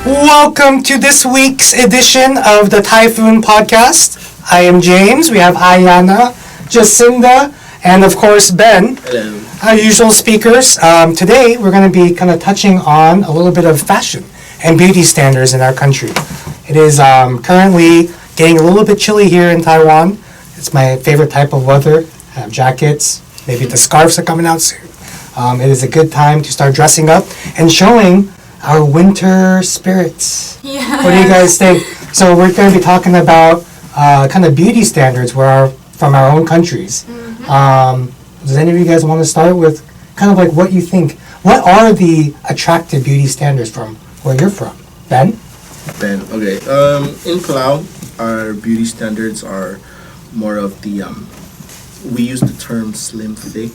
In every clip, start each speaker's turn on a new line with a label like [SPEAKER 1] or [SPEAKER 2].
[SPEAKER 1] Welcome to this week's edition of the TaiPhoon Podcast. I am James. We have Aiyanna, Jacinda, and of course Ben.
[SPEAKER 2] Hello.
[SPEAKER 1] Our usual speakers. Today we're going to be kind of touching on a little bit of fashion and beauty standards in our country. It is currently getting a little bit chilly here in Taiwan. It's my favorite type of weather. I have jackets. Maybe the scarves are coming out soon. It is a good time to start dressing up and showing our winter spirits.
[SPEAKER 3] Yeah.
[SPEAKER 1] What do you guys think? So we're going to be talking about kind of beauty standards from our own countries. Does any of you guys want to start with kind of like what you think? What are the attractive beauty standards from where you're from? Ben?
[SPEAKER 2] Okay. In Palau, our beauty standards are more of the, we use the term slim, thick,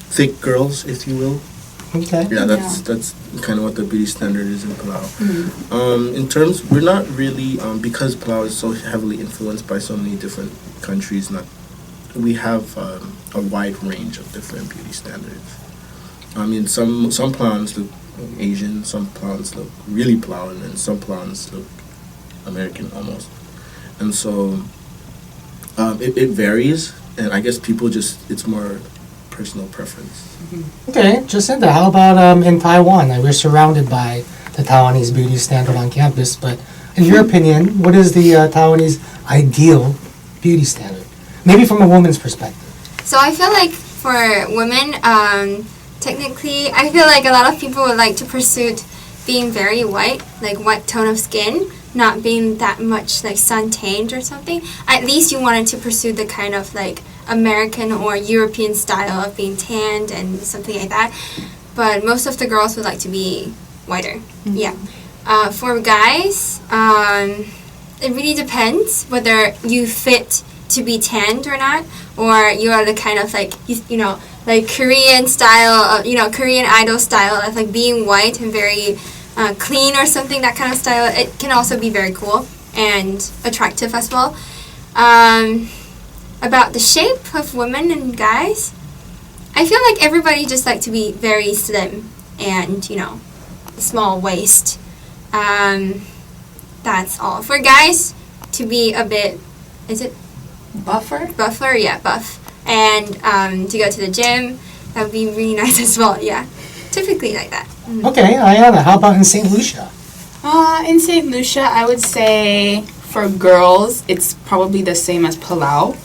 [SPEAKER 2] thick girls, if you will.
[SPEAKER 1] Okay.
[SPEAKER 2] Yeah, that's kind of what the beauty standard is in Palau. In terms, we're not really, because Palau is so heavily influenced by so many different countries, we have a wide range of different beauty standards. I mean, some Palauans look Asian, some Palauans look really Palauan, and some Palauans look American almost. And so it varies, and I guess it's more personal preference.
[SPEAKER 1] Okay, Jacinda, how about in Taiwan? We're surrounded by the Taiwanese beauty standard on campus, but in your opinion, what is the Taiwanese ideal beauty standard? Maybe from a woman's perspective.
[SPEAKER 3] So I feel like for women, technically, I feel like a lot of people would like to pursue being very white, like white tone of skin, not being that much like sun tanned or something. At least you wanted to pursue the kind of like American or European style of being tanned and something like that. But most of the girls would like to be whiter. Mm-hmm. Yeah. For guys, it really depends whether you fit to be tanned or not, or you are the kind of like like Korean style, Korean idol style of like being white and very clean or something, that kind of style. It can also be very cool and attractive as well. About the shape of women and guys, I feel like everybody just like to be very slim and small waist. That's all. For guys, to be a bit, is it
[SPEAKER 4] buffer,
[SPEAKER 3] yeah, buff, and to go to the gym, that would be really nice as well. Yeah, typically like that.
[SPEAKER 1] Okay, Aiyanna, how about in St. Lucia?
[SPEAKER 4] In St. Lucia, I would say for girls, it's probably the same as Palau.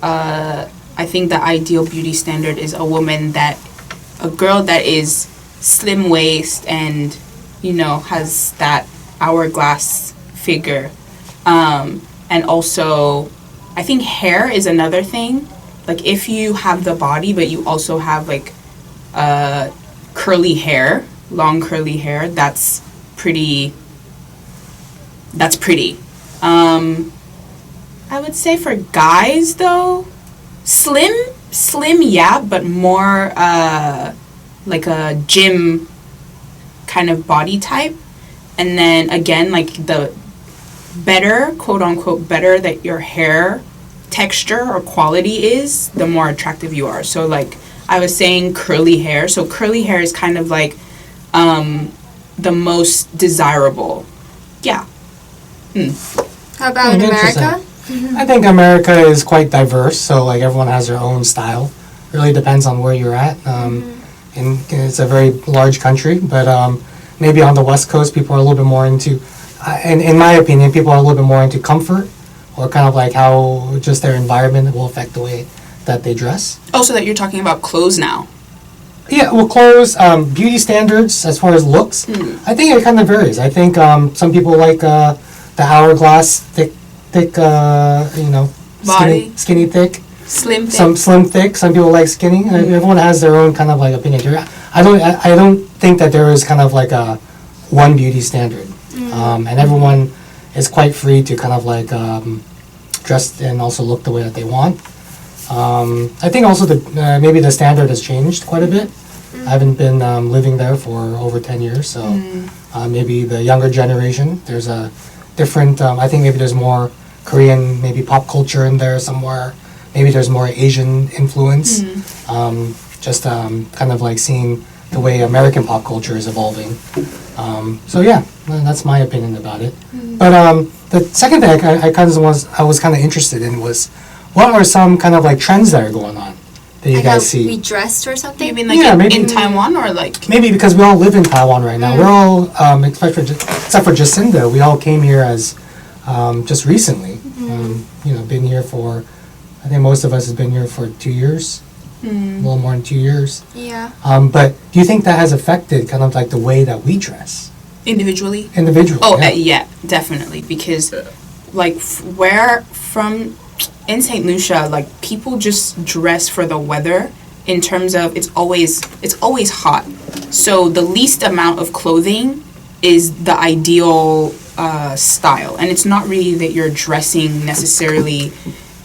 [SPEAKER 4] I think the ideal beauty standard is a girl that is slim waist and has that hourglass figure, and also I think hair is another thing. Like if you have the body but you also have like curly hair, long curly hair, that's pretty. I would say for guys though, slim, yeah, but more like a gym kind of body type. And then again, like the better, quote unquote, better that your hair texture or quality is, the more attractive you are. So like I was saying curly hair. So curly hair is kind of like the most desirable. Yeah.
[SPEAKER 3] How about in America?
[SPEAKER 1] I think America is quite diverse, so like everyone has their own style. It really depends on where you're at. And it's a very large country, but maybe on the West Coast, people are a little bit more into, in my opinion, people are a little bit more into comfort, or kind of like how just their environment will affect the way that they dress.
[SPEAKER 4] Oh, so that you're talking about clothes now.
[SPEAKER 1] Yeah, well, clothes, beauty standards as far as looks, I think it kind of varies. I think some people like the hourglass, thick,
[SPEAKER 4] body.
[SPEAKER 1] skinny thick.
[SPEAKER 4] Slim thick.
[SPEAKER 1] Some slim thick. Some people like skinny. Everyone has their own kind of like opinion. I don't think that there is kind of like a one beauty standard, and everyone is quite free to kind of like dress and also look the way that they want. I think also maybe the standard has changed quite a bit. I haven't been living there for over 10 years, so maybe the younger generation, there's a different, I think maybe there's more Korean, maybe pop culture in there somewhere. Maybe there's more Asian influence. Just kind of like seeing the way American pop culture is evolving. So yeah, that's my opinion about it. But the second thing I was kind of interested in was, what are some kind of like trends that are going on that you
[SPEAKER 3] Like
[SPEAKER 1] guys
[SPEAKER 3] how
[SPEAKER 1] see?
[SPEAKER 3] we dressed or something?
[SPEAKER 4] You mean like
[SPEAKER 1] Yeah,
[SPEAKER 4] in,
[SPEAKER 1] maybe-
[SPEAKER 4] in Taiwan or like?
[SPEAKER 1] Maybe because we all live in Taiwan right now. We're all, except for Jacinda, we all came here as just recently. Been here for, I think most of us have been here for 2 years, a little more than 2 years.
[SPEAKER 3] Yeah.
[SPEAKER 1] But do you think that has affected kind of like the way that we dress
[SPEAKER 4] Individually?
[SPEAKER 1] individually?
[SPEAKER 4] Oh, yeah, definitely. Because, like, where from in St. Lucia, like, people just dress for the weather in terms of it's always hot. So the least amount of clothing is the ideal style. And it's not really that you're dressing necessarily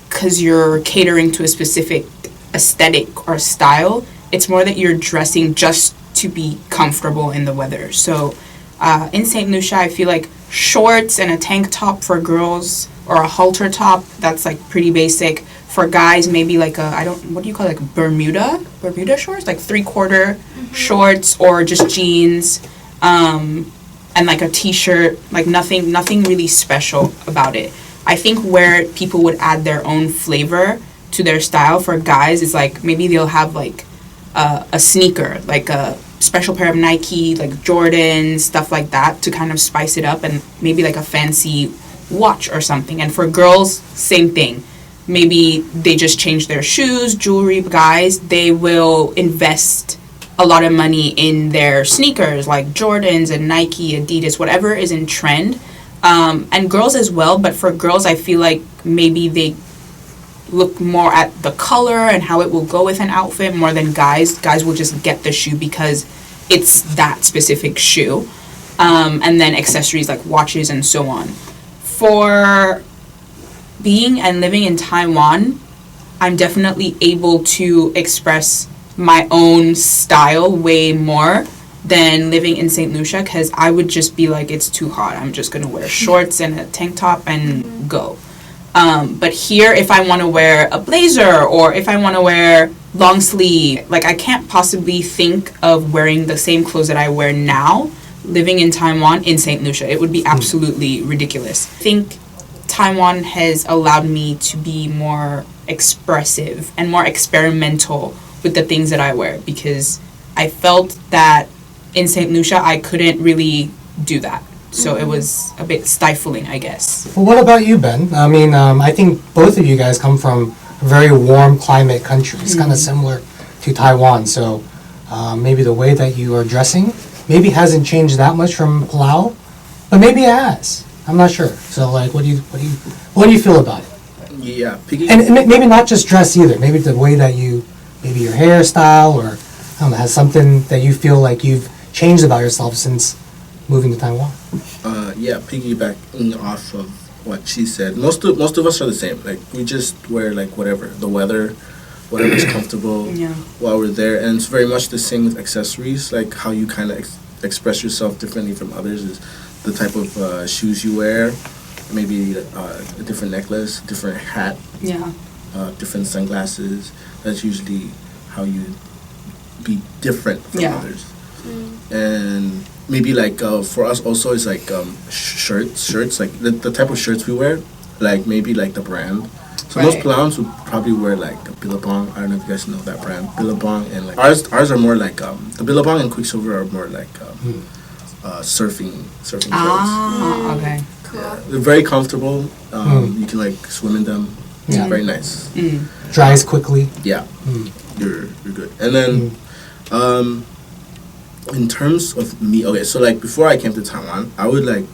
[SPEAKER 4] because you're catering to a specific aesthetic or style. It's more that you're dressing just to be comfortable in the weather. So in St. Lucia, I feel like shorts and a tank top for girls, or a halter top, that's like pretty basic. For guys, maybe like what do you call it, like Bermuda shorts, like 3/4 shorts, or just jeans, and like a t-shirt, like nothing really special about it. I think where people would add their own flavor to their style for guys is like maybe they'll have like a sneaker, like a special pair of Nike, like Jordans, stuff like that, to kind of spice it up, and maybe like a fancy watch or something. And for girls, same thing. Maybe they just change their shoes, jewelry. Guys, they will invest a lot of money in their sneakers, like Jordans and Nike, Adidas, whatever is in trend. And girls as well, but for girls, I feel like maybe they look more at the color and how it will go with an outfit more than guys. Guys will just get the shoe because it's that specific shoe. And then accessories like watches and so on. For being and living in Taiwan, I'm definitely able to express my own style way more than living in St. Lucia, because I would just be like, it's too hot. I'm just going to wear shorts and a tank top and go. But here, if I want to wear a blazer or if I want to wear long sleeve, like I can't possibly think of wearing the same clothes that I wear now living in Taiwan in St. Lucia. It would be absolutely ridiculous. I think Taiwan has allowed me to be more expressive and more experimental with the things that I wear, because I felt that in St. Lucia I couldn't really do that. So it was a bit stifling, I guess.
[SPEAKER 1] Well, what about you, Ben? I mean, I think both of you guys come from very warm climate countries, kind of similar to Taiwan. So maybe the way that you are dressing maybe hasn't changed that much from Palau, but maybe it has. I'm not sure. So, like, what do you feel about it?
[SPEAKER 2] Yeah,
[SPEAKER 1] And maybe not just dress either. Maybe the way that maybe your hairstyle, or I don't know, has something that you feel like you've changed about yourself since moving to Taiwan.
[SPEAKER 2] Yeah, piggybacking off of what she said. Most of us are the same. Like, we just wear like whatever the weather, whatever's comfortable while we're there, and it's very much the same with accessories. Like how you kind of express yourself differently from others is the type of shoes you wear, maybe a different necklace, different hat, different sunglasses. That's usually how you be different from others. And maybe like for us also is like shirts like the type of shirts we wear, like maybe like the brand. So most Palauans would probably wear like a Billabong. I don't know if you guys know that brand, Billabong, and like ours are more like the Billabong and Quicksilver are more like surfing clothes.
[SPEAKER 4] Okay.
[SPEAKER 3] Cool.
[SPEAKER 2] Yeah, they're very comfortable. You can like swim in them. It's very nice.
[SPEAKER 1] Dries quickly.
[SPEAKER 2] Yeah, you're good. And then in terms of me, okay, so like before I came to Taiwan, I would like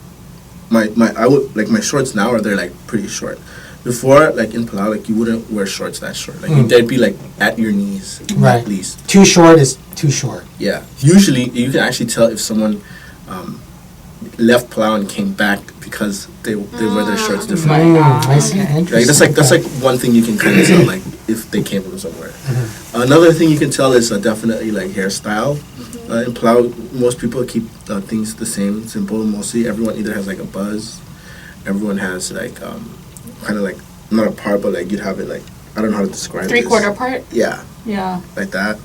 [SPEAKER 2] my shorts now they're like pretty short. Before, like in Palau, like you wouldn't wear shorts that short. Like they'd be like at your knees, at least.
[SPEAKER 1] Too short is too short.
[SPEAKER 2] Yeah. Usually, you can actually tell if someone left Palau and came back because they wear their shorts differently.
[SPEAKER 1] I see. Interesting.
[SPEAKER 2] Like that's like one thing you can kind of tell, like if they came from somewhere. Another thing you can tell is definitely like hairstyle. In Palau, most people keep things the same, simple. Mostly, everyone either has like a buzz. Everyone has like kind of like not a part, but like you'd have it like I don't know how to describe it.
[SPEAKER 4] 3/4 part.
[SPEAKER 2] Yeah.
[SPEAKER 4] Yeah.
[SPEAKER 2] Like that,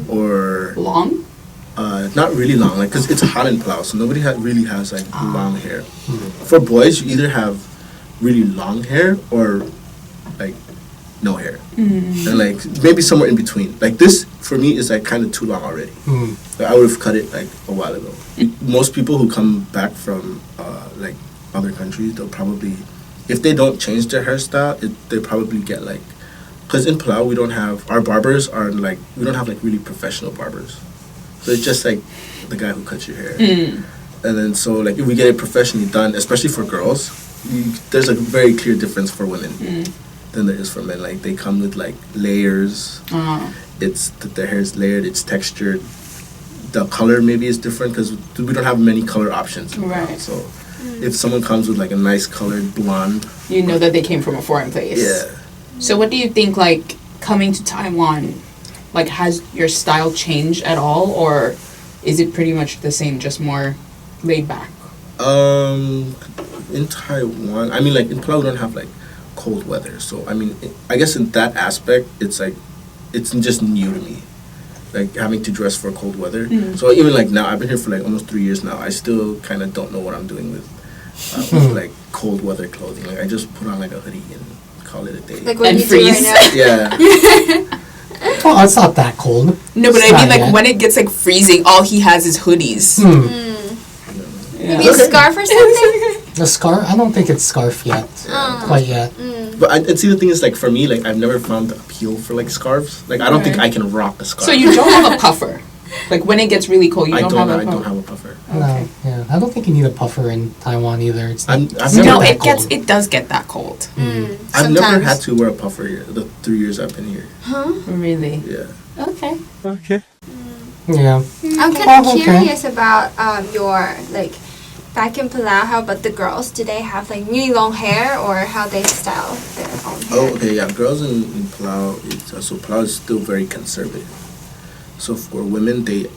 [SPEAKER 2] or
[SPEAKER 4] Long.
[SPEAKER 2] not really long, like, because it's hot in Palau, so nobody really has like long hair. For boys, you either have really long hair or like no hair, and like maybe somewhere in between. Like this for me is like kind of too long already. Like, I would have cut it like a while ago. Most people who come back from like other countries, they'll probably, if they don't change their hairstyle, they probably get like, because in Palau we don't have, our barbers are like, we don't have like really professional barbers. So it's just like the guy who cuts your hair. And then so like if we get it professionally done, especially for girls, there's a very clear difference for women than there is for men. Like they come with like layers. It's their hair is layered, it's textured. The color maybe is different because we don't have many color options.
[SPEAKER 4] Right.
[SPEAKER 2] So if someone comes with like a nice colored blonde,
[SPEAKER 4] You know that they came from a foreign place.
[SPEAKER 2] yeah.
[SPEAKER 4] So what do you think, like, coming to Taiwan, like, has your style changed at all, or is it pretty much the same, just more laid back?
[SPEAKER 2] In Taiwan, I mean, like in Palau, we don't have like cold weather, so I mean, I guess in that aspect, it's like it's just new to me, like having to dress for cold weather. So even like now, I've been here for like almost 3 years now. I still kind of don't know what I'm doing with like cold weather clothing. Like I just put on like a hoodie and call it a day.
[SPEAKER 3] Like what
[SPEAKER 4] And
[SPEAKER 3] you do
[SPEAKER 4] freeze.
[SPEAKER 3] right now.
[SPEAKER 2] Yeah.
[SPEAKER 1] Well, it's not that cold.
[SPEAKER 4] No, but
[SPEAKER 1] It's
[SPEAKER 4] I mean,
[SPEAKER 1] not
[SPEAKER 4] like,
[SPEAKER 1] yet.
[SPEAKER 4] when it gets, like, freezing, all he has is hoodies. Yeah.
[SPEAKER 3] Maybe a scarf or something.
[SPEAKER 1] The scarf? I don't think it's scarf yet. Quite yet.
[SPEAKER 2] But and see, the thing is, like for me, like I've never found the appeal for like scarves. Like I don't think I can rock a scarf.
[SPEAKER 4] So you don't have a puffer? Like, when it gets really cold, you
[SPEAKER 2] I
[SPEAKER 4] don't
[SPEAKER 2] don't.
[SPEAKER 4] have a
[SPEAKER 2] I
[SPEAKER 4] puffer?
[SPEAKER 2] don't have a puffer.
[SPEAKER 1] No, yeah. I don't think you need a puffer in Taiwan either. It's
[SPEAKER 2] I've
[SPEAKER 1] it's
[SPEAKER 2] never-
[SPEAKER 1] never
[SPEAKER 4] No,
[SPEAKER 1] that
[SPEAKER 4] it does get that cold.
[SPEAKER 2] I've never
[SPEAKER 3] Sometimes.
[SPEAKER 2] had to wear a puffer here. The 3 years I've been here.
[SPEAKER 4] Really?
[SPEAKER 2] Yeah.
[SPEAKER 4] Okay.
[SPEAKER 1] Yeah.
[SPEAKER 3] I'm kind of
[SPEAKER 1] Oh, okay.
[SPEAKER 3] curious about your like back in Palau. How about the girls? Do they have like really long hair or how they style their own hair?
[SPEAKER 2] Oh, okay, yeah. Girls in Palau, so Palau is still very conservative. So for women, they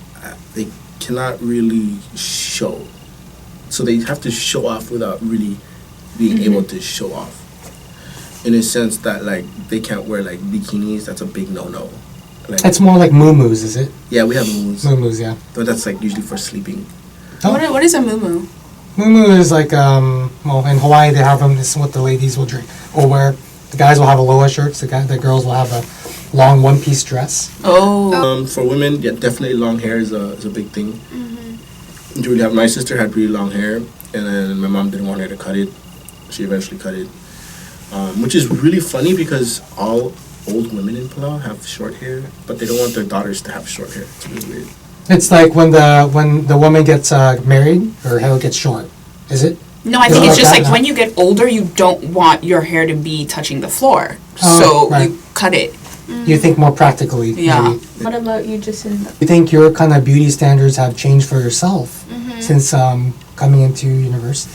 [SPEAKER 2] cannot really show. So they have to show off without really being able to show off. In a sense that like they can't wear like bikinis. That's a big no-no. Like,
[SPEAKER 1] It's more like moo-moos, is it?
[SPEAKER 2] yeah, we have moons,
[SPEAKER 1] Moo-moos, yeah.
[SPEAKER 2] but that's like usually for sleeping.
[SPEAKER 1] Oh.
[SPEAKER 4] What is a muumuu?
[SPEAKER 1] Moo-moo is like, well, in Hawaii they have them, this is what the ladies will drink, or wear. The guys will have a loa shirts, the girls will have a long one-piece dress.
[SPEAKER 4] Oh.
[SPEAKER 2] For women, yeah, definitely long hair is a big thing. My sister had really long hair, and then my mom didn't want her to cut it. She eventually cut it, which is really funny because all old women in Palau have short hair, but they don't want their daughters to have short hair. It's really weird.
[SPEAKER 1] It's like when the woman gets married, her hair gets short. Is it?
[SPEAKER 4] No, I think
[SPEAKER 1] Yeah,
[SPEAKER 4] it's just
[SPEAKER 1] like
[SPEAKER 4] like
[SPEAKER 1] that,
[SPEAKER 4] when you get older, you don't want your hair to be touching the floor.
[SPEAKER 1] Oh,
[SPEAKER 4] So
[SPEAKER 1] right.
[SPEAKER 4] you cut it.
[SPEAKER 1] You think more practically.
[SPEAKER 4] Yeah.
[SPEAKER 1] maybe.
[SPEAKER 4] What about you, Jacinda?
[SPEAKER 1] You think your kind of beauty standards have changed for yourself since coming into university?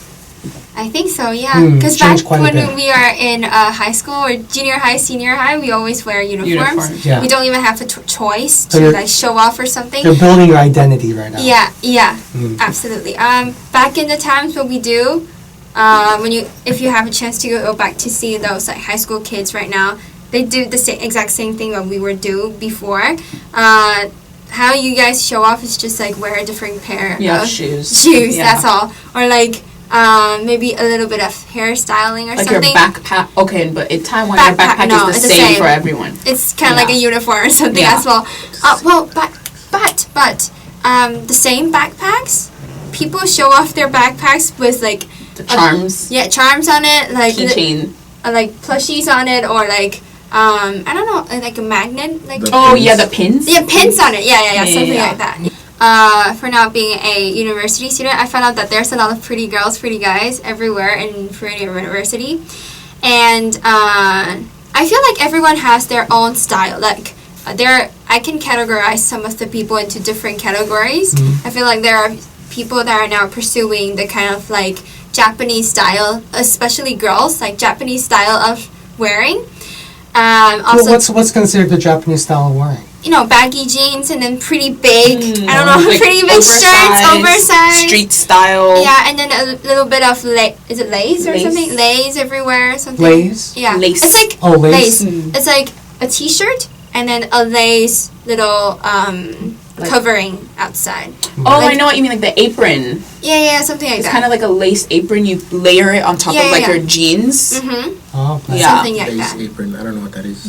[SPEAKER 3] I think so, yeah. Because back
[SPEAKER 1] changed quite a
[SPEAKER 3] when
[SPEAKER 1] bit.
[SPEAKER 3] we are in high school or junior high, senior high, we always wear uniforms.
[SPEAKER 1] Yeah.
[SPEAKER 3] We don't even have a choice
[SPEAKER 1] So
[SPEAKER 3] to
[SPEAKER 1] you're-
[SPEAKER 3] like show off or something.
[SPEAKER 1] You're building your identity right now.
[SPEAKER 3] Yeah, absolutely. Back in the times what we do, if you have a chance to go back to see those like high school kids right now, they do the exact same thing that we were do before. How you guys show off is just like wear a different pair of
[SPEAKER 4] shoes. Yeah.
[SPEAKER 3] That's all, or like maybe a little bit of hairstyling or
[SPEAKER 4] Like
[SPEAKER 3] something.
[SPEAKER 4] your backpack. Okay, but in Taiwan, your
[SPEAKER 3] Backpack,
[SPEAKER 4] backpack
[SPEAKER 3] no,
[SPEAKER 4] is
[SPEAKER 3] it's
[SPEAKER 4] the
[SPEAKER 3] the
[SPEAKER 4] same
[SPEAKER 3] same.
[SPEAKER 4] for everyone.
[SPEAKER 3] It's kind of like a
[SPEAKER 4] Yeah.
[SPEAKER 3] uniform or something
[SPEAKER 4] Yeah.
[SPEAKER 3] as well. But the same backpacks, people show off their backpacks with like
[SPEAKER 4] The charms,
[SPEAKER 3] charms on it, like
[SPEAKER 4] keychain.
[SPEAKER 3] like plushies on it, or like I don't know, like a magnet, like
[SPEAKER 2] The
[SPEAKER 4] Oh
[SPEAKER 2] pins.
[SPEAKER 4] yeah, the pins.
[SPEAKER 3] yeah, pins on it. Yeah, something
[SPEAKER 4] yeah.
[SPEAKER 3] like that. For now being a university student, I found out that there's a lot of pretty girls, pretty guys everywhere in Freedom University, and I feel like everyone has their own style. Like I can categorize some of the people into different categories. I feel like there are people that are now pursuing the kind of like Japanese style, especially girls, like Japanese style of wearing. Also,
[SPEAKER 1] Well, what's considered the Japanese style of wearing?
[SPEAKER 3] baggy jeans and then pretty big, I don't know,
[SPEAKER 4] Like
[SPEAKER 3] pretty big shirts, oversized.
[SPEAKER 4] street style.
[SPEAKER 3] Yeah, and then a little bit of is it lace or
[SPEAKER 4] Lace.
[SPEAKER 3] something? Lace everywhere, something.
[SPEAKER 1] Lace?
[SPEAKER 3] Yeah.
[SPEAKER 4] Lace.
[SPEAKER 3] It's like
[SPEAKER 1] Oh, lace.
[SPEAKER 3] It's like a t-shirt and then a lace little covering outside.
[SPEAKER 4] Oh,
[SPEAKER 3] Like-
[SPEAKER 4] I know what you mean, like the apron.
[SPEAKER 3] Yeah, something like
[SPEAKER 4] It's
[SPEAKER 3] that.
[SPEAKER 4] kind of like a lace apron. You layer it on top of like
[SPEAKER 3] Yeah.
[SPEAKER 4] your jeans.
[SPEAKER 3] Mm-hmm.
[SPEAKER 1] Oh, nice.
[SPEAKER 4] Yeah.
[SPEAKER 3] Something like
[SPEAKER 2] Lace
[SPEAKER 3] that.
[SPEAKER 2] apron. I don't know what that is.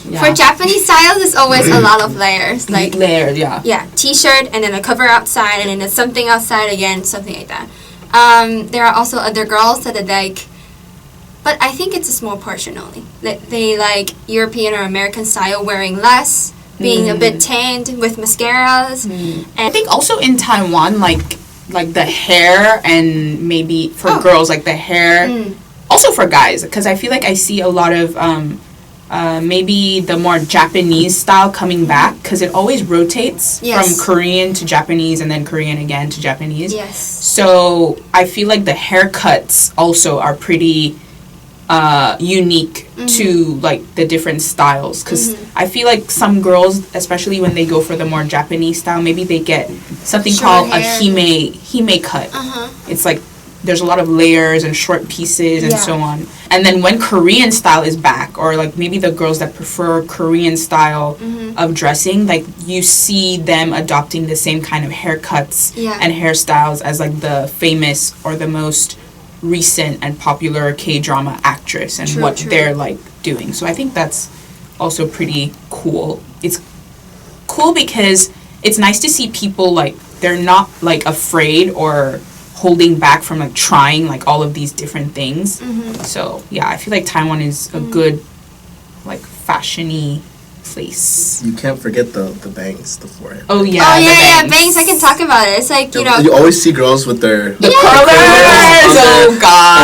[SPEAKER 4] Yeah.
[SPEAKER 3] For Japanese styles, it's always a lot of layers. Like,
[SPEAKER 4] layered, yeah.
[SPEAKER 3] yeah, t-shirt and then a cover outside and then there's something outside again, something like that. There are also other girls that are like, but I think it's a small portion only. They like European or American style, wearing less, being a bit tanned with mascaras.
[SPEAKER 4] I think also in Taiwan, like the hair and maybe for girls, like the hair, also for guys, because I feel like I see a lot of maybe the more Japanese style coming back, because it always rotates
[SPEAKER 3] Yes.
[SPEAKER 4] from Korean to Japanese and then Korean again to Japanese.
[SPEAKER 3] Yes.
[SPEAKER 4] So I feel like the haircuts also are pretty unique to like the different styles, because I feel like some girls, especially when they go for the more Japanese style, maybe they get something
[SPEAKER 3] Short
[SPEAKER 4] called
[SPEAKER 3] hair.
[SPEAKER 4] a hime cut. It's like there's a lot of layers and short pieces and
[SPEAKER 3] Yeah.
[SPEAKER 4] so on. And then when Korean style is back, or like maybe the girls that prefer Korean style of dressing, like you see them adopting the same kind of haircuts
[SPEAKER 3] Yeah.
[SPEAKER 4] and hairstyles as like the famous or the most recent and popular K-drama actress and
[SPEAKER 3] True,
[SPEAKER 4] what
[SPEAKER 3] true.
[SPEAKER 4] they're like doing. So I think that's also pretty cool. It's cool because it's nice to see people like they're not like afraid or holding back from like trying like all of these different things. So yeah, I feel like Taiwan is a good like fashion-y place.
[SPEAKER 2] You can't forget the bangs, the forehead.
[SPEAKER 4] Oh yeah,
[SPEAKER 3] Oh
[SPEAKER 4] the
[SPEAKER 3] yeah, bangs. I can talk about it. It's like, you know,
[SPEAKER 2] You always see girls with their
[SPEAKER 4] The curlers! Oh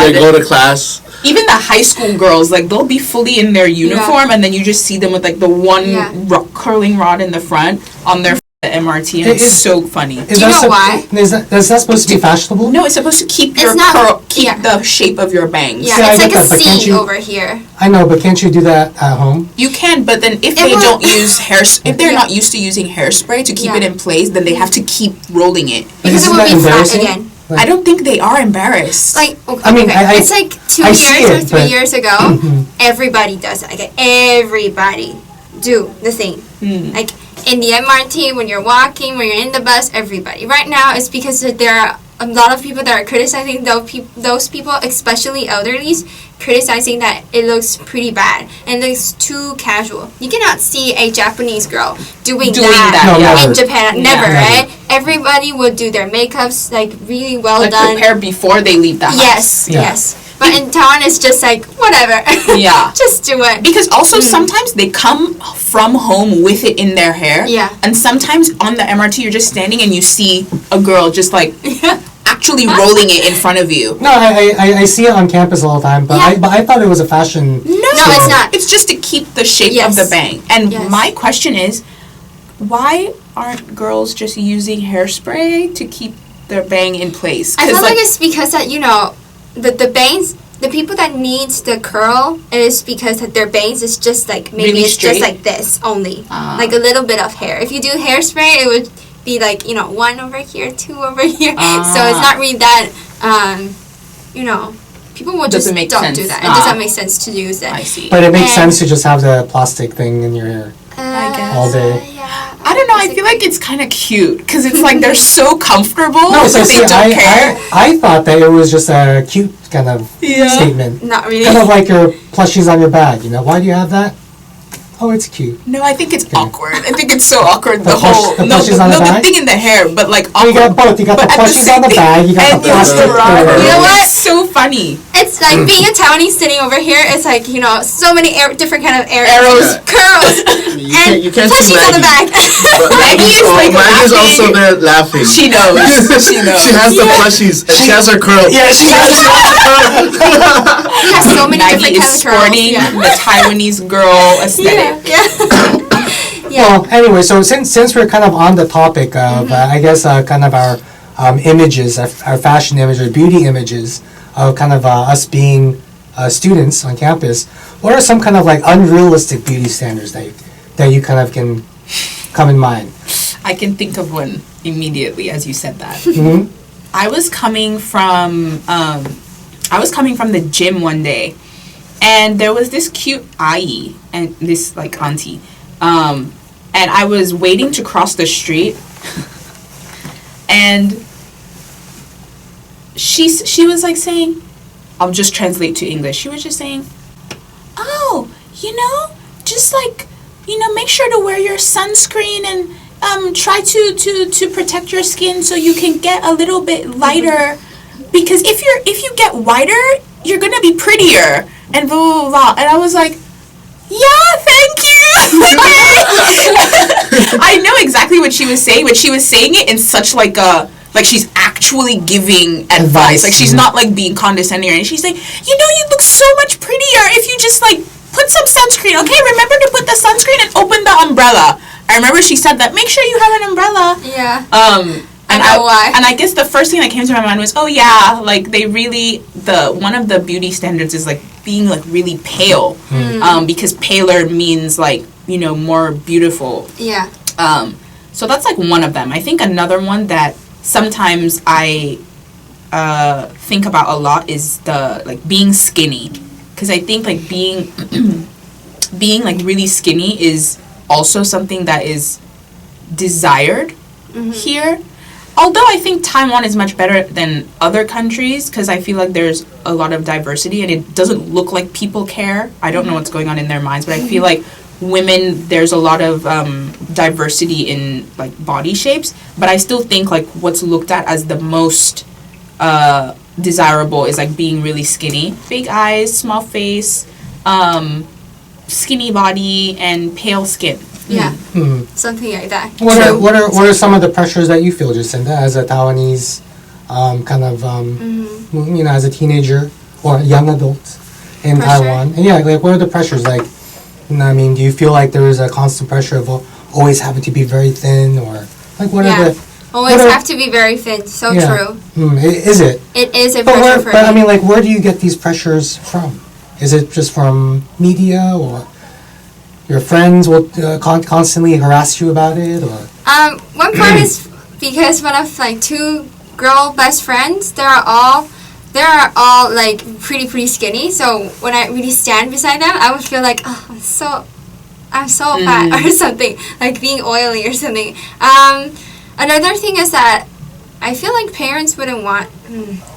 [SPEAKER 2] and they
[SPEAKER 4] god.
[SPEAKER 2] go to class.
[SPEAKER 4] Even the high school girls, like they'll be fully in their uniform and then you just see them with like the one
[SPEAKER 3] Yeah.
[SPEAKER 4] curling rod in the front on their MRT, and it's
[SPEAKER 1] Is-
[SPEAKER 4] so funny.
[SPEAKER 1] Is
[SPEAKER 3] you
[SPEAKER 1] that
[SPEAKER 3] know why?
[SPEAKER 1] Is that supposed to be fashionable?
[SPEAKER 4] No, it's supposed to keep
[SPEAKER 3] It's
[SPEAKER 4] your
[SPEAKER 3] not-
[SPEAKER 4] keep
[SPEAKER 3] yeah.
[SPEAKER 4] the shape of your bangs.
[SPEAKER 3] yeah,
[SPEAKER 1] Yeah, I
[SPEAKER 3] it's
[SPEAKER 1] get
[SPEAKER 3] like a
[SPEAKER 1] that, but can't
[SPEAKER 3] C
[SPEAKER 1] you-
[SPEAKER 3] over here.
[SPEAKER 1] I know, but can't you do that at home?
[SPEAKER 4] You can, but then if
[SPEAKER 3] It
[SPEAKER 4] they
[SPEAKER 3] will-
[SPEAKER 4] don't use if they're
[SPEAKER 3] Yeah.
[SPEAKER 4] not used to using hairspray to keep
[SPEAKER 3] Yeah.
[SPEAKER 4] it in place, then they have to keep rolling it.
[SPEAKER 3] Because it
[SPEAKER 1] Isn't
[SPEAKER 3] will
[SPEAKER 1] that
[SPEAKER 3] be flat
[SPEAKER 1] embarrassing?
[SPEAKER 3] again.
[SPEAKER 1] Like-
[SPEAKER 4] I don't think they are embarrassed.
[SPEAKER 3] Like, okay,
[SPEAKER 1] I mean,
[SPEAKER 3] okay.
[SPEAKER 1] I-
[SPEAKER 3] it's like 2
[SPEAKER 1] I see
[SPEAKER 3] years or
[SPEAKER 1] it,
[SPEAKER 3] 3
[SPEAKER 1] but-
[SPEAKER 3] years ago, everybody does it. Like, everybody do the thing. Like, in the MRT, when you're walking, when you're in the bus, everybody. Right now, it's because there are a lot of people that are criticizing those people, especially elderlies, criticizing that it looks pretty bad and looks too casual. You cannot see a Japanese girl doing that,
[SPEAKER 1] No,
[SPEAKER 4] yeah.
[SPEAKER 1] never.
[SPEAKER 3] in Japan.
[SPEAKER 4] Yeah.
[SPEAKER 3] Never,
[SPEAKER 1] Never.
[SPEAKER 3] right? Everybody would do their makeups like really well
[SPEAKER 4] like
[SPEAKER 3] done.
[SPEAKER 4] prepare before they leave the house.
[SPEAKER 3] Yes,
[SPEAKER 1] Yeah.
[SPEAKER 3] yes. But in Taiwan, it's just like, whatever.
[SPEAKER 4] Yeah.
[SPEAKER 3] Just do it.
[SPEAKER 4] Because also sometimes they come from home with it in their hair.
[SPEAKER 3] Yeah.
[SPEAKER 4] And sometimes on the MRT you're just standing and you see a girl just like
[SPEAKER 3] Yeah.
[SPEAKER 4] actually rolling it in front of you.
[SPEAKER 1] No, I see it on campus all the time, but
[SPEAKER 3] Yeah.
[SPEAKER 1] I thought it was a fashion.
[SPEAKER 4] No,
[SPEAKER 3] it's not.
[SPEAKER 4] It's just to keep the shape
[SPEAKER 3] Yes.
[SPEAKER 4] of the bang. And
[SPEAKER 3] Yes.
[SPEAKER 4] my question is, why aren't girls just using hairspray to keep their bang in place?
[SPEAKER 3] I feel
[SPEAKER 4] 'Cause,
[SPEAKER 3] like it's because that, you know, the bangs, the people that needs the curl is because that their bangs is just like, maybe
[SPEAKER 4] Really
[SPEAKER 3] it's just
[SPEAKER 4] straight?
[SPEAKER 3] like this only.
[SPEAKER 4] Ah.
[SPEAKER 3] Like a little bit of hair. If you do hairspray, it would be like, you know, 1 over here, 2 over here. So it's
[SPEAKER 4] Ah.
[SPEAKER 3] not really that, you know, people will just
[SPEAKER 4] Doesn't make
[SPEAKER 3] don't
[SPEAKER 4] sense.
[SPEAKER 3] do that. It
[SPEAKER 4] Ah.
[SPEAKER 3] doesn't make sense to use it.
[SPEAKER 4] I see.
[SPEAKER 1] But it makes
[SPEAKER 3] And-
[SPEAKER 1] sense to just have the plastic thing in your hair.
[SPEAKER 4] guess.
[SPEAKER 1] All day.
[SPEAKER 3] Yeah.
[SPEAKER 4] I don't know. I feel like it's kind of cute because it's like they're so comfortable.
[SPEAKER 1] No, so
[SPEAKER 4] that
[SPEAKER 1] see,
[SPEAKER 4] they don't care.
[SPEAKER 1] I thought that it was just a cute kind of
[SPEAKER 4] Yeah.
[SPEAKER 1] statement.
[SPEAKER 3] Not really.
[SPEAKER 1] Kind of like your plushies on your bag, you know? Why do you have that? Oh, it's cute.
[SPEAKER 4] No, I think it's awkward. I think it's so awkward. The
[SPEAKER 1] plush-
[SPEAKER 4] whole
[SPEAKER 1] the plushies on the
[SPEAKER 4] the
[SPEAKER 1] bag?
[SPEAKER 4] thing in the hair, but like
[SPEAKER 1] Oh, you got
[SPEAKER 4] awkward.
[SPEAKER 1] both. You got
[SPEAKER 4] But
[SPEAKER 1] the
[SPEAKER 4] at the
[SPEAKER 1] plushies
[SPEAKER 4] same
[SPEAKER 1] on the
[SPEAKER 4] thing-
[SPEAKER 1] bag, you got
[SPEAKER 4] and
[SPEAKER 1] the
[SPEAKER 4] you have
[SPEAKER 1] plastic
[SPEAKER 4] the rod.
[SPEAKER 1] hair.
[SPEAKER 3] You know what?
[SPEAKER 4] It's so funny.
[SPEAKER 3] It's like being a Taiwanese sitting over here. It's like, you know, so many different kind of
[SPEAKER 4] Arrows.
[SPEAKER 3] curls,
[SPEAKER 2] You can't see
[SPEAKER 3] plushies on the back.
[SPEAKER 2] But
[SPEAKER 4] Maggie is, like,
[SPEAKER 2] Maggie's
[SPEAKER 4] laughing.
[SPEAKER 2] also there laughing.
[SPEAKER 4] She knows. She knows.
[SPEAKER 2] She has the plushies and she has her curl.
[SPEAKER 1] Yeah, she has
[SPEAKER 3] She has so many
[SPEAKER 4] Maggie
[SPEAKER 3] different
[SPEAKER 4] is
[SPEAKER 3] kind of curls.
[SPEAKER 4] sporting
[SPEAKER 3] Yeah.
[SPEAKER 4] the Taiwanese girl aesthetic.
[SPEAKER 3] Yeah.
[SPEAKER 1] Well, anyway, so since we're kind of on the topic of, I guess, kind of our images, our fashion image or beauty images of kind of us being students on campus, what are some kind of like unrealistic beauty standards that you kind of can come in mind?
[SPEAKER 4] I can think of one immediately as you said that.
[SPEAKER 1] Hmm.
[SPEAKER 4] I was coming from the gym one day, and there was this cute ai and this like auntie, and I was waiting to cross the street, and she was like saying, I'll just translate to English. She was just saying, oh, just like, make sure to wear your sunscreen and try to protect your skin so you can get a little bit lighter, because if you get whiter, you're gonna be prettier, and blah blah blah. And I was like, yeah, thank you. I know exactly what she was saying, but she was saying it in such like she's actually giving advice. Like, she's not like being condescending, and she's like, you look so much prettier if you just like put some sunscreen. Okay, remember to put the sunscreen and open the umbrella. I remember she said that. Make sure you have an umbrella.
[SPEAKER 3] Yeah.
[SPEAKER 4] And I guess the first thing that came to my mind was, oh yeah, like they really, one of the beauty standards is like being like really pale, because paler means like, more beautiful.
[SPEAKER 3] Yeah.
[SPEAKER 4] So that's like one of them. I think another one that sometimes I think about a lot is the like being skinny, because I think like being like really skinny is also something that is desired here. Although I think Taiwan is much better than other countries, because I feel like there's a lot of diversity and it doesn't look like people care. I don't know what's going on in their minds, but I feel like women, there's a lot of diversity in like body shapes, but I still think like what's looked at as the most desirable is like being really skinny. Big eyes, small face, skinny body, and pale skin.
[SPEAKER 3] Yeah, something like that.
[SPEAKER 1] What are some of the pressures that you feel, Jacinda, as a Taiwanese, as a teenager or young adult in Taiwan? And yeah, like what are the pressures? Like, do you feel like there is a constant pressure of always having to be very thin, or like what are the
[SPEAKER 3] always have to be very thin? So true.
[SPEAKER 1] Is it?
[SPEAKER 3] It is a pressure for me.
[SPEAKER 1] But where do you get these pressures from? Is it just from media, or your friends will constantly harass you about it, or?
[SPEAKER 3] One part is because one of like two girl best friends, they're all like pretty skinny. So when I really stand beside them, I would feel like, oh, I'm so fat or something, like being oily or something. Another thing is that I feel like parents wouldn't want,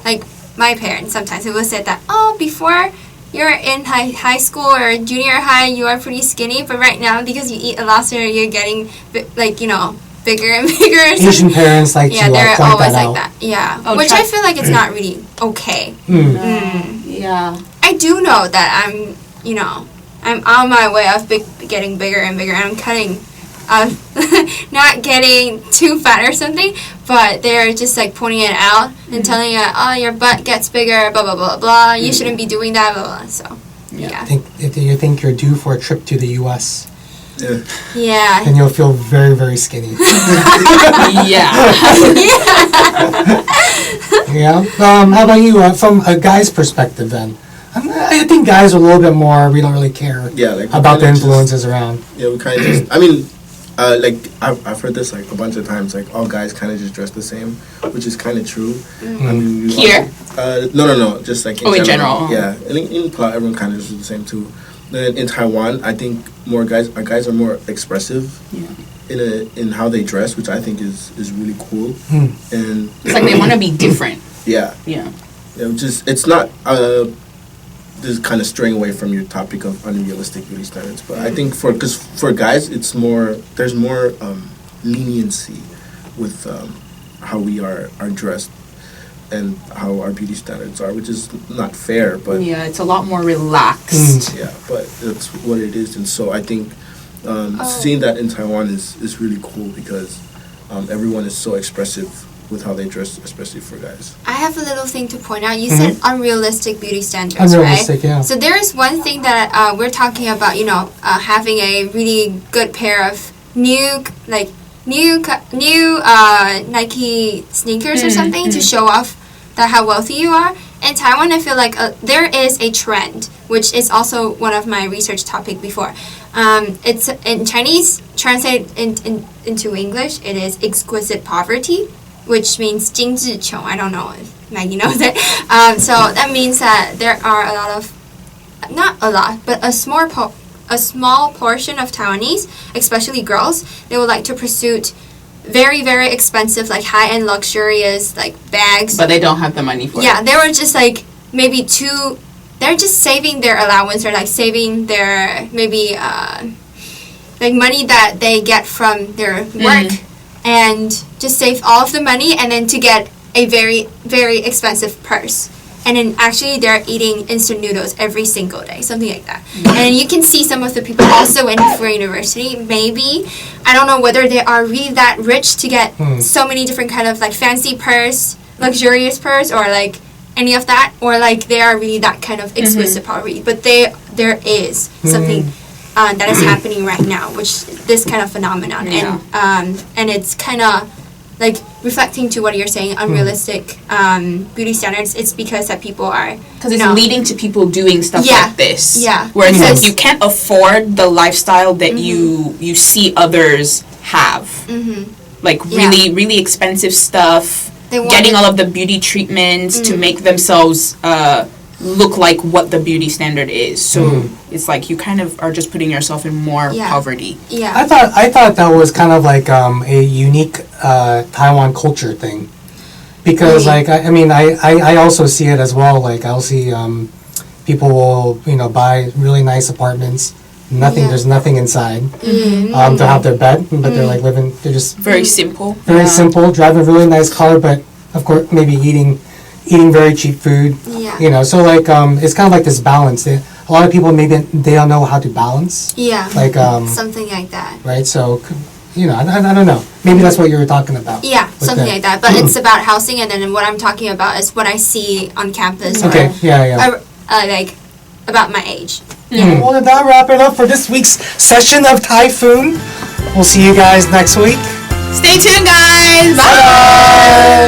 [SPEAKER 3] like my parents sometimes it would say that, oh, before you're in high school or junior high, you are pretty skinny, but right now, because you eat a lot, so you're getting, bigger and bigger.
[SPEAKER 1] Asian parents like to
[SPEAKER 3] they're
[SPEAKER 1] point
[SPEAKER 3] always
[SPEAKER 1] that
[SPEAKER 3] like
[SPEAKER 1] out.
[SPEAKER 3] that. Yeah, which I feel like it's not really okay.
[SPEAKER 4] Yeah.
[SPEAKER 3] I do know that I'm on my way of getting bigger and bigger, and I'm cutting, not getting too fat or something, but they're just like pointing it out and telling you, oh, your butt gets bigger, blah blah blah blah. You shouldn't be doing that, blah blah. So yeah.
[SPEAKER 1] Do you think you're due for a trip to the U.S.?
[SPEAKER 3] Yeah.
[SPEAKER 1] And you'll feel very, very skinny.
[SPEAKER 4] Yeah.
[SPEAKER 1] Yeah. How about you? From a guy's perspective, then, I think guys are a little bit more. We don't really care. About the influences around.
[SPEAKER 2] Yeah, we kind of just. I've heard this like a bunch of times. Like all guys kind of just dress the same, which is kind of true.
[SPEAKER 4] Here?
[SPEAKER 2] No. Just like
[SPEAKER 4] in general.
[SPEAKER 2] Yeah, and in Palau, everyone kind of dresses the same too. Then in Taiwan, I think guys are more expressive. In how they dress, which I think is really cool. And
[SPEAKER 4] it's like they want to be different.
[SPEAKER 2] Yeah. It's not. This is kind of straying away from your topic of unrealistic beauty standards, but I think for guys, it's more. There's more leniency with how we are dressed and how our beauty standards are, which is not fair. But
[SPEAKER 4] it's a lot more relaxed.
[SPEAKER 2] Yeah, but that's what it is, and so I think seeing that in Taiwan is really cool because everyone is so expressive with how they dress, especially for guys.
[SPEAKER 3] I have a little thing to point out. You said unrealistic beauty standards, right?
[SPEAKER 1] Yeah.
[SPEAKER 3] So there is one thing that we're talking about, having a really good pair of new Nike sneakers or something to show off that how wealthy you are. In Taiwan, I feel like there is a trend, which is also one of my research topic before. It's in Chinese, translated into English, it is exquisite poverty, which means 精致穷. I don't know if Maggie knows it. So that means that there are not a lot, but a small a small portion of Taiwanese, especially girls, they would like to pursue very, very expensive, like high-end luxurious like bags.
[SPEAKER 4] But they don't have the money for it.
[SPEAKER 3] Yeah, they were just like maybe they're just saving their allowance or like saving their maybe like money that they get from their work and just save all of the money and then to get a very, very expensive purse. And then actually they're eating instant noodles every single day, something like that. And you can see some of the people also in for university, maybe, I don't know whether they are really that rich to get so many different kind of like fancy purse, luxurious purse, or like any of that, or like they are really that kind of exquisite poverty. But there is something that is happening right now, which this kind of phenomenon. And it's kind of like reflecting to what you're saying, unrealistic beauty standards. It's because that people are
[SPEAKER 4] because it's leading to people doing stuff like this.
[SPEAKER 3] Yeah,
[SPEAKER 4] where it's like you can't afford the lifestyle that you see others have. Like really, really expensive stuff. Getting all of the beauty treatments to make themselves look like what the beauty standard is. So it's like you kind of are just putting yourself in more poverty.
[SPEAKER 3] Yeah.
[SPEAKER 1] I thought that was kind of like a unique Taiwan culture thing, because like I also see it as well. Like I'll see people will buy really nice apartments. There's nothing inside. They'll have their bed, but they're like they're just
[SPEAKER 4] very simple.
[SPEAKER 1] Very simple, drive a really nice car, but of course maybe eating very cheap food.
[SPEAKER 3] Yeah.
[SPEAKER 1] So like it's kind of like this balance. A lot of people maybe they don't know how to balance.
[SPEAKER 3] Yeah.
[SPEAKER 1] Like
[SPEAKER 3] something like that.
[SPEAKER 1] Right. So I don't know. Maybe that's what you were talking about.
[SPEAKER 3] Yeah, something like that. But it's about housing, and then what I'm talking about is what I see on campus.
[SPEAKER 1] Okay.
[SPEAKER 3] Like about my age.
[SPEAKER 1] Yeah. Well, that'll wrap it up for this week's session of TaiPhoon. We'll see you guys next week.
[SPEAKER 4] Stay tuned, guys.
[SPEAKER 1] Bye.